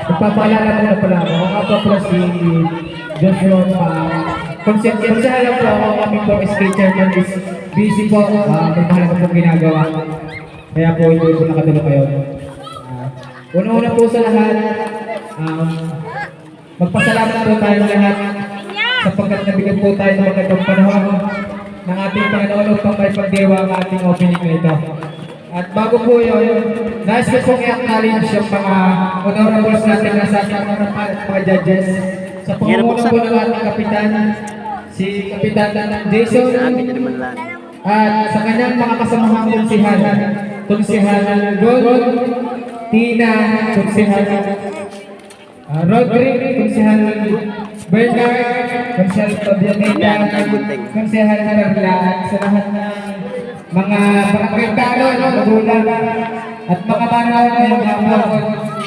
Magpapaalala ko na pala ako. Ako nga po pala si Joshua Konsensya lang po ako, kami po SK Chairman is busy po. May mahal ko pong ginagawa. Kaya po hindi po nakatulog kayo. Una-una po sa lahat, magpasalamat po tayo lahat sapagkat nabigyan po tayo ng magandang panahon ng ating Panginoon upang may pagdiwa ang ating opening na ito. At bago po yun, nais ko pong i-acknowledge yung mga honorables natin na sa mga judges. Sa pangunguna po ng ating kapitan, si Kapitan Jason, at sa kanyang mga kasamahang Konsihan Rod, Tina, Konsihan Rodrick, Konsihan Bernard, Konsihan Fabianita, Konsihan Carla, sa lahat ng mga barangay-talo, magulang, at mga banaw ngayong hapon.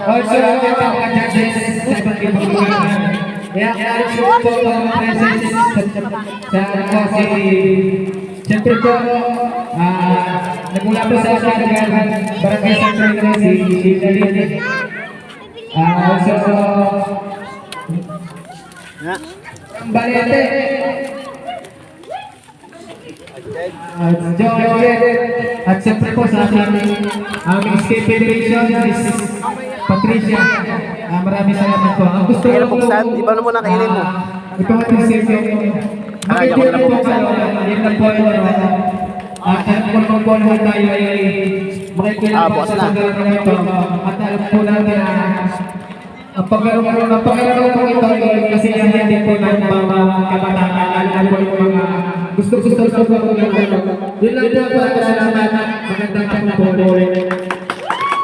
Also, ang mga judges sa ibang lugar. I-acknowledge po ang presence sa siyempre po, nagmula po sa Barangay Central si Dalit. Also, ang Balete, George, at siyempre po sa aming Escape Federation is Patricia. Maraming salamat po. Ang gusto ko buksan, iba na mo nakainin mo. ito ang session. Makikita po kayo, yun lang po yun. At alam po naman tayo ay makikita po sa lugar na ito. At alam po natin ang pagkaroon po ito kasi hindi po ng mga kabataan. Alam po yung mga gusto po. Yun lang po, salamat. Magandang po.